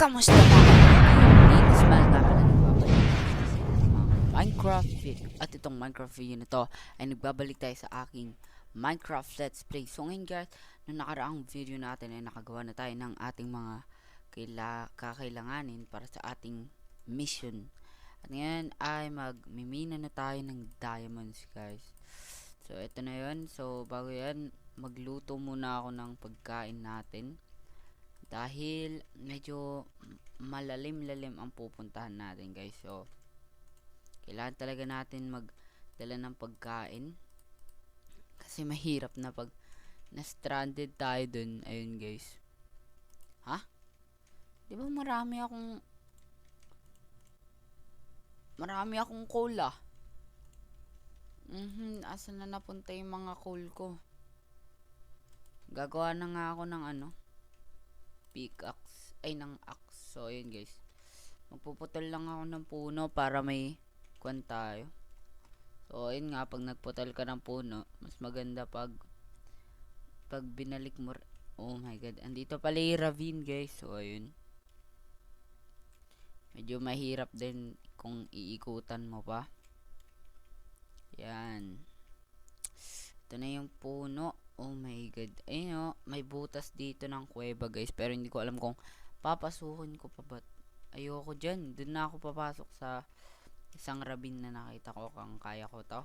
Kamusta mga kaibigan? Ismail nga pala nagbabalik sa Minecraft video. At itong Minecraft video na to ay nagbabalik tayo sa aking Minecraft Let's Play. So ngayon guys, nung nakaraang video natin ay nakagawa na tayo ng ating mga kakailanganin para sa ating mission. At ngayon ay magmimina na tayo ng diamonds guys. So ito na yun. So bago yan, magluto muna ako ng pagkain natin. Dahil medyo malalim-lalim ang pupuntahan natin guys. So kailangan talaga natin magdala ng pagkain. Kasi mahirap na pag na-stranded tayo dun. Ayun guys. Ha? Di ba marami akong coal ah. Asan na napunta yung mga coal ko? Gagawa na nga ako ng pickaxe ay ng axe. So ayun guys, magpuputol lang ako ng puno para may kwan tayo. So ayun nga, pag nagputol ka ng puno, mas maganda pag binalik mo. Oh my god, andito pala yung ravine guys. So ayun, medyo mahirap din kung iikutan mo pa. Yan, ito na yung puno. Oh my god. Ayun, may butas dito ng kuweba guys. Pero hindi ko alam kung papasukin ko pa ba. Ayoko dyan. Doon na ako papasok sa isang ravine na nakita ko kung kaya ko to.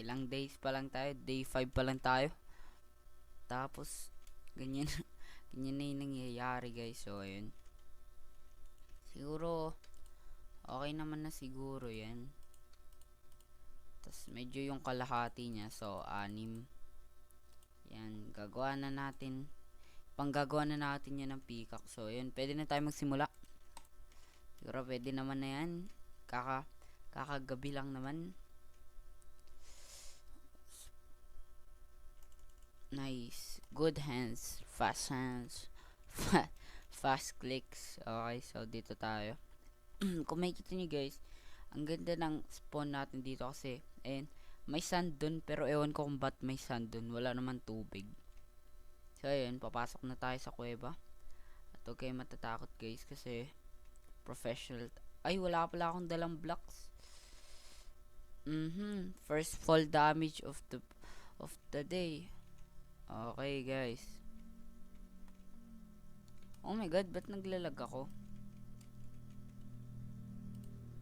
Ilang days pa lang tayo. Day 5 pa lang tayo. Tapos, ganyan. Ganyan na yung nangyayari guys. So, ayun. Siguro, okay naman na siguro yan. Tas medyo yung kalahati niya, so 6. Yan, gagawa na natin. Panggagawa na natin yan ng pickaxe. So yun, pwede na tayo magsimula. Siguro pwede naman na yan. Kakagabi lang naman. Nice. Good hands, fast hands. Fast clicks. Okay, so dito tayo. Kung makikita nyo guys, ang ganda ng spawn natin dito kasi may sand dun, pero ewan ko kung ba't may sand dun, wala naman tubig. So ayun, papasok na tayo sa kuweba. At okay, matatakot guys kasi professional. Ay, wala pala akong dalang blocks. First fall damage of the day. Okay guys. Oh my god, ba't naglalag ako?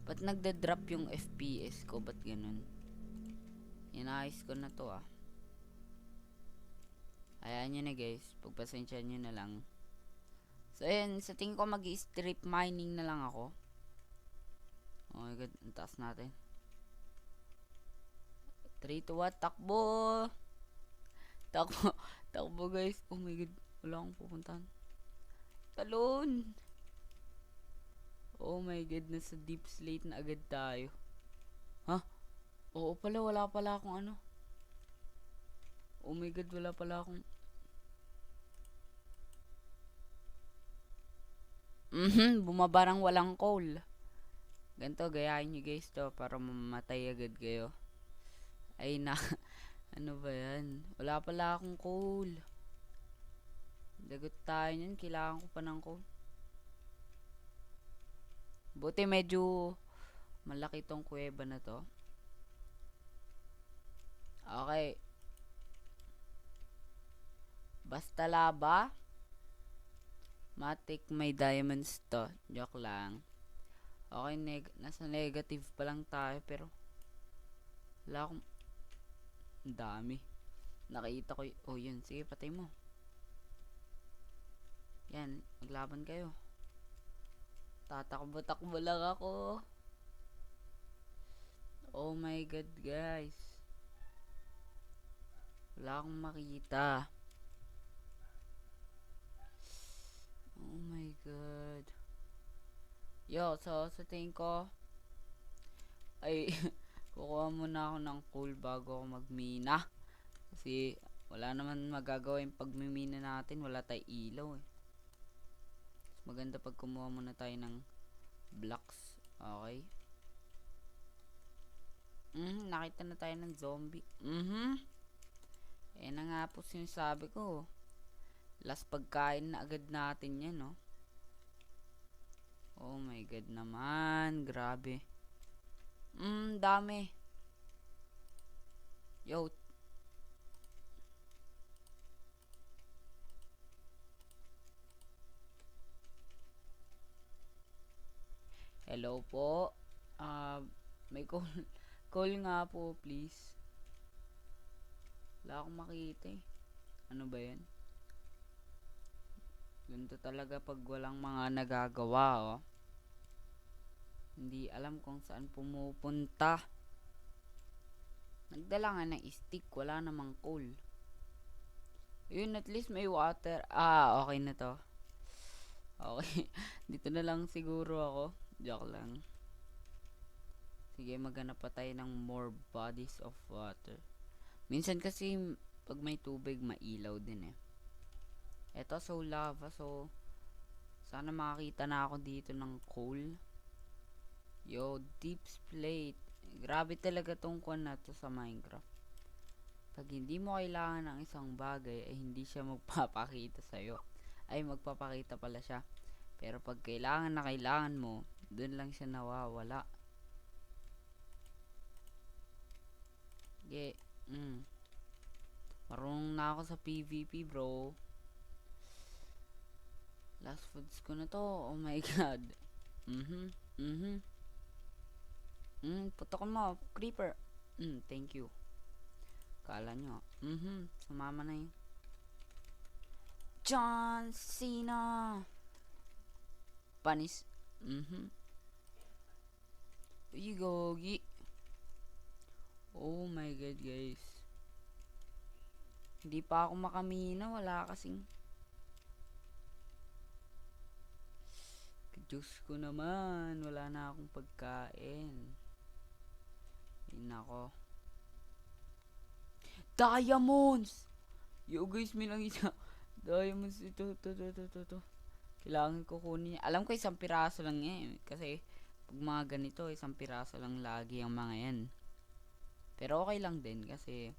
Ba't nagda-drop yung FPS ko? Ba't ganun? Inayos ko na to ah. Ayan nyo na guys. Pagpasensya nyo na lang. So ayan, sa tingin ko mag-strip mining na lang ako. Oh my god, ang taas natin. 3 to 1, takbo! Takbo guys. Oh my god, wala akong pupuntahan. Talon! Oh my god, nasa deep slate na agad tayo. Ha? Oo pala, wala pala akong ano. Oh my god, wala pala akong bumabarang walang coal. Ganto, gayahin nyo guys to para mamatay agad kayo. Ay na, ano ba yan? Wala pala akong coal. Dagot tayo nyan, kailangan ko pa ng coal. Buti medyo malaki tong kuweba na to. Okay. Basta laba. Matik may diamonds to. Joke lang. Okay, nasa negative pa lang tayo pero wala akong dami. Nakita ko oh yun. Sige, patay mo. Yan, maglaban kayo. Tatakbo-takbo lang ako. Oh my god guys, wala akong makita. Oh my god. Yo, so sa tingin ko ay kukuha muna ako ng coal bago ako magmina. Kasi wala naman magagawa yung pagmimina natin, wala tayong ilaw eh. Maganda pag kumuha muna tayo ng blocks. Okay. Nakita na tayo ng zombie. Ayan na nga po sinasabi ko. Last pagkain na agad natin yan, no? Oh my god naman. Grabe. Dami. Yo. Hello po. May call. Call nga po, please. Wala akong makita eh. Ano ba yan? Ganito talaga pag walang mga nagagawa, oh. Hindi alam kung saan pumupunta. Nagdala nga ng stick, wala namang coal. Yun, at least may water. Okay na to. Okay. Dito na lang siguro ako. Joke lang. Sige, maghanap pa tayo ng more bodies of water. Minsan kasi, pag may tubig, mailaw din eh. Eto, so lava. So, sana makakita na ako dito ng coal. Yo, deep plate. Grabe talaga tong kwan na to sa Minecraft. Pag hindi mo kailangan ng isang bagay, ay hindi siya magpapakita sa'yo. Ay, magpapakita pala siya. Pero pag kailangan na kailangan mo, dun lang siya nawawala. Yeah. Marunong na ako sa PvP, bro. Last foods ko na to. Oh my god. Putok mo, creeper. Thank you. Kala nyo. Sumama na yun. John Cena. Panis. Uy, gogi. Oh my god, guys. Hindi pa ako makamina. Wala kasing. Diyos ko naman. Wala na akong pagkain. Nako. Diamonds! Yo guys, may lang isa. Diamonds. Ito. Kailangan ko kunin. Alam ko isang piraso lang yan. Kasi pag mga ganito, isang piraso lang lagi ang mga yan. Pero okay lang din kasi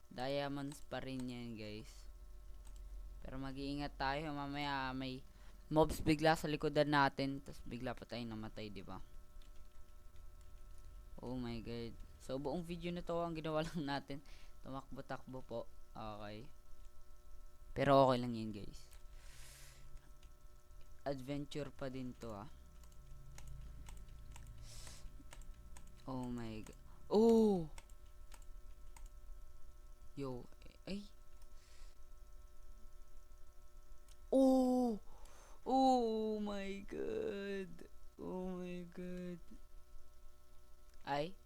diamonds pa rin yan, guys. Pero mag-iingat tayo. Mamaya may mobs bigla sa likodan natin. Tapos bigla pa tayong namatay, diba? Oh my god. So buong video na to ang ginawa lang natin. Tumakbo-takbo po. Okay. Pero okay lang yun, guys. Adventure pa din to, ah. Oh my god. Oh! Yo. Ay. Oh! Oh my god. Oh my god. Ay.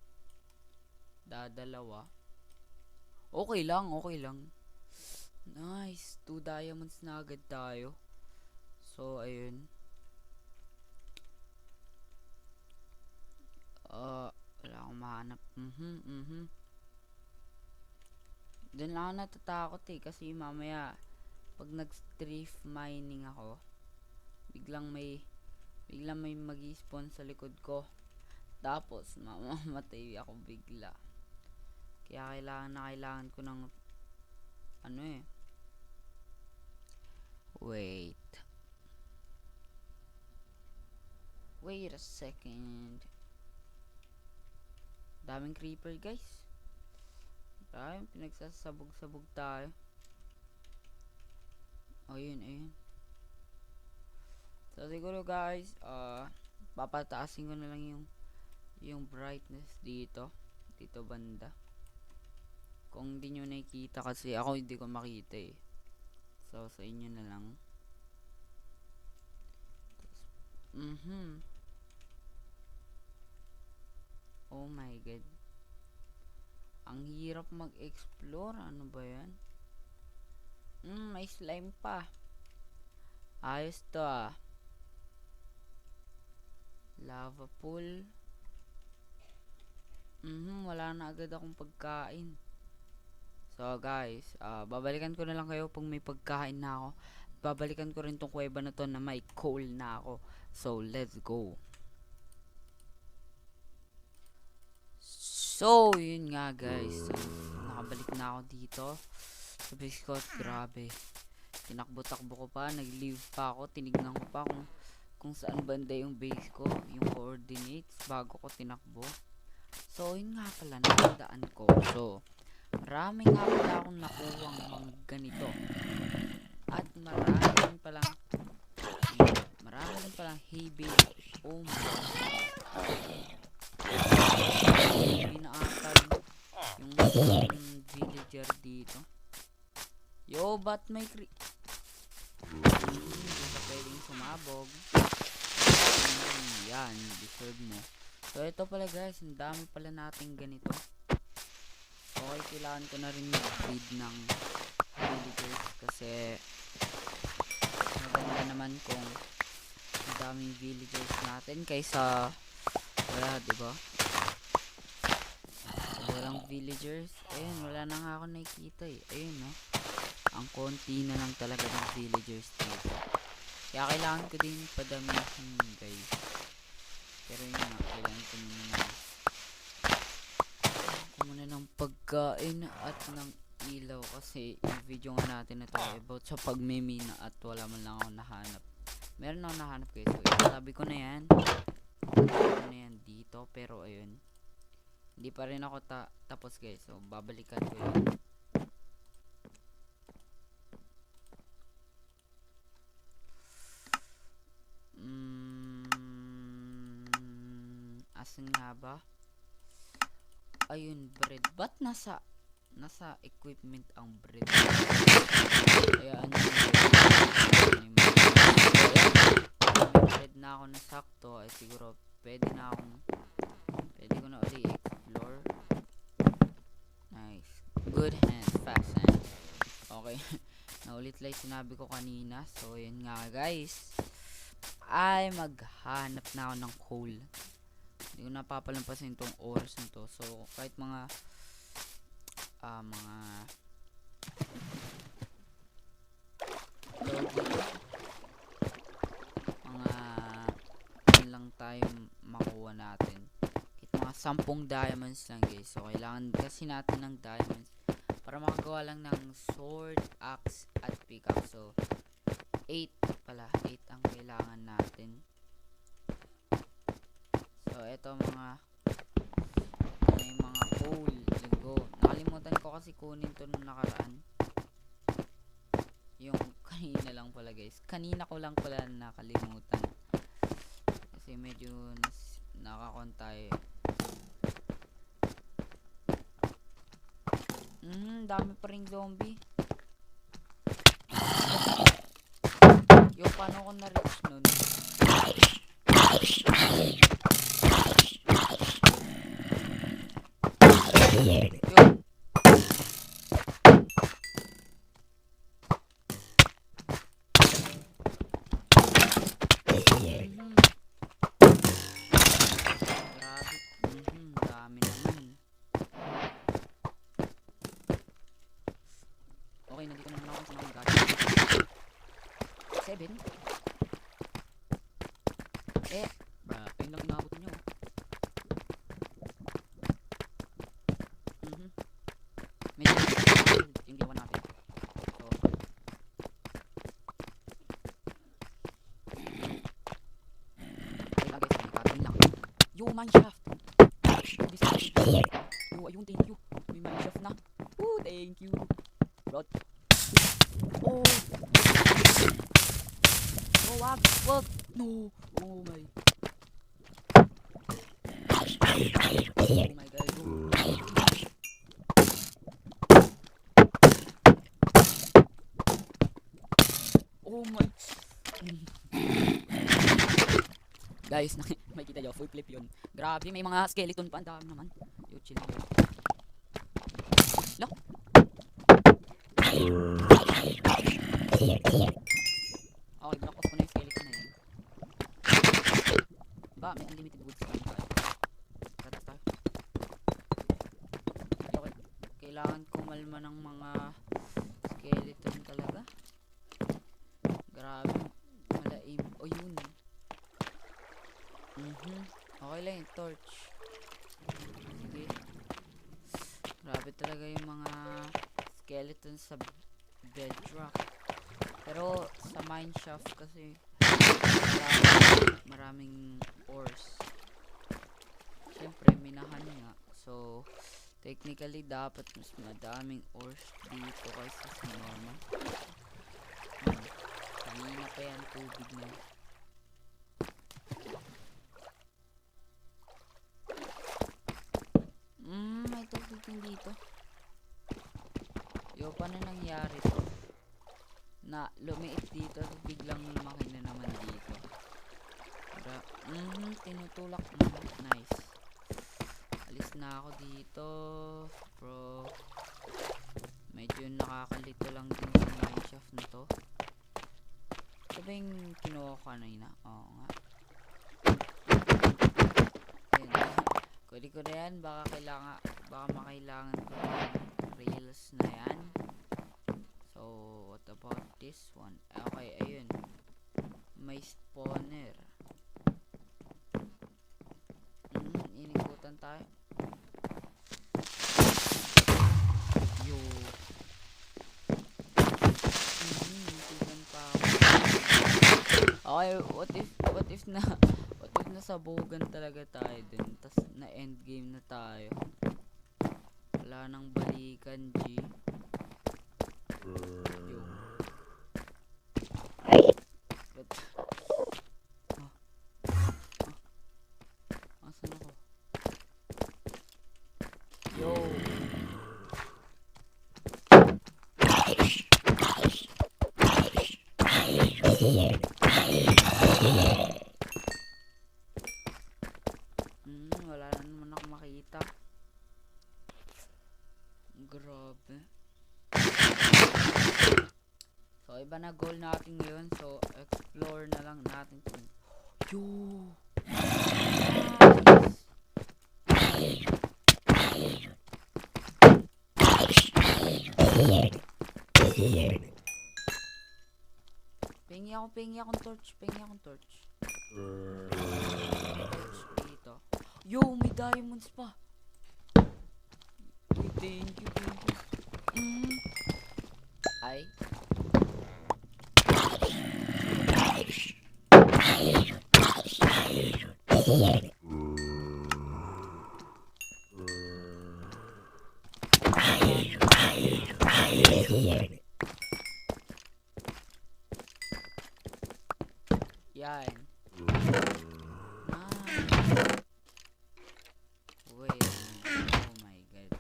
Dadalawa. Okay lang, okay lang. Nice. 2 diamonds na agad tayo. So, ayun. Wala akong mahanap. Doon lang ako natatakot eh. Kasi mamaya, pag nag-strife mining ako, biglang may mag-spawn sa likod ko. Tapos, mamamatay ako bigla. Kaya kailangan ko ng ano eh. Wait a second. Daming creeper, guys. Ayun, pinagsasabog-sabog tayo. Ayun. So siguro, guys, papataasin ko na lang yung brightness dito banda. Kung hindi nyo nakikita, kasi ako hindi ko makita eh. So sa inyo na lang. Oh my god. Ang hirap mag-explore. Ano ba yan? May slime pa. Ayos to, ah. Lava pool. Wala na agad akong pagkain. So guys, babalikan ko na lang kayo pag may pagkain na ako. Babalikan ko rin tong kuweba na to na may coal na ako. So let's go. So yun nga, guys. So, nakabalik na ako dito sa base ko. Grabe. Tinakbo-takbo ko pa, nag-leave pa ako, tinignan ko pa kung saan banda yung base ko, yung coordinates bago ko tinakbo. So yun nga pala, natandaan ko. So marami nga pala akong nakuwang mga ganito. At marami din palang hay bale. Oh my god. Pinaatag yung villager dito. Yo, ba't may hindi ka pwedeng sumabog. Yan, deserve mo. So ito pala guys, ang dami pala nating ganito. Okay, kailangan ko na rin mag-breed ng villagers kasi maganda naman kung ang daming villagers natin kaysa wala, diba? So, walang villagers. Ayun, wala na nga ako nakikita eh. Ayun, no? Ang konti na lang talaga ng villagers dito. Kaya kailangan ko din padamihin, guys. Pero yun nga, kailangan ko muna ng pagkain at ng ilaw kasi yung video nga natin na to about sa pagmimina at wala man lang ako nahanap. Meron ako nahanap guys. So, sabi ko na yan. Dito. Pero ayun. Hindi pa rin ako tapos guys. So, babalikan ko yun. Asan nga ba? Ayun, bread. Ba't nasa equipment ang bread? Kaya ano yung bread na ako na sakto ay siguro pwede ko na ulit explore. Nice. Good hands, fast hands. Okay. Naulit lang sinabi ko kanina. So yun nga guys, ay maghanap na ako ng coal. Hindi ko napapalampasin itong oras nito. So kahit mga lang tayo makuha natin. Kahit mga 10 diamonds lang guys. So kailangan kasi natin ng diamonds para makagawa lang ng sword, axe at pickaxe. So 8 pala, 8 ang kailangan natin. So eto may mga coal. Go. Nakalimutan ko kasi kunin to nung nakaraan. Yung kanina lang pala guys. Kanina ko lang pala nakalimutan. Kasi medyo nakakontay. Dami pa ring zombie. Yung paano ko na-reach nun? Yun. Dami naman. Okay, nandito naman ako sa mga gadget. 7? Ayun lang inabot nyo. Medyo yung ginawa natin. So, ayun lang guys, nagkakain lang. Yo, mineshaft! Yo, ayun, thank you. May mineshaft na. Thank you. Bro. Oh, wag. No. Oh my. Oh my god. Oh my. Guys, makikita nyo, full clip yun. Grabe, may mga skeleton pa. Ang dami naman. Yo, chill yun. Lo? Okay, block off ko na yung skeleton na yun. Ba, may unlimited woods lang tayo. Tatas tayo. Okay, kailangan kumalma ng mga skeleton talaga. Grabe, malaim. O yun. Okay lang yung torch. Sige. Grabe talaga yung mga skeleton sa bedrock. Pero sa mineshaft kasi maraming ores. Siyempre, minahan nga. So, technically, dapat mas madaming ores dito kaysa sa normal. Kanina pa yan, tubig na. May tubig din dito. Yo, paano nangyari to? Na lumiit dito, biglang lumaki na naman dito. Para, tinutulak. Nice. Alis na ako dito, bro. Medyo nakakalito lang din sa mineshaft na to. Ito ba yung kinuha ko kanina? Oo nga. Ayan. Kunin ko na yan. Baka makailangan ko ng rails na yan. So, what about this one? Okay, ayun. May spawner. Inikutan tayo. Yo. Inikutan pa ako. Okay, what if nasabugan talaga tayo dun, tas na endgame na tayo. Wala nang balikan, G. Yo. Asan ako? Yo. Wala na naman ako makita. Grabe. So, iba na goal natin ngayon. So, explore na lang natin kung yo. Pingi akong torch. Torch dito. Yo, may diamonds pa. Thank you. Ay. Yan. Wait. Oh my god.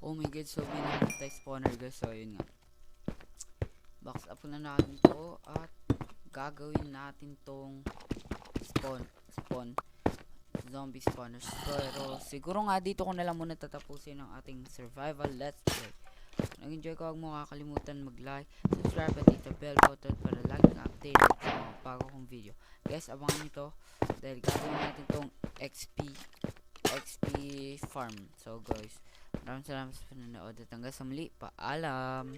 Oh my god, so may namatay spawner guys. So yun nga. Box up na natin to at gagawin natin tong spawn zombie spawners. Pero siguro nga dito ko na lang muna tatapusin ang ating survival let's play. Kung nag-enjoy ka, huwag mo kakalimutan mag-like, subscribe at hit the bell button para laging updated sa mga bago kong video. Guys, abangan nyo to dahil gagawin natin tong XP farm. So guys, maraming salamat sa panonood at hanggang sa muli. Paalam!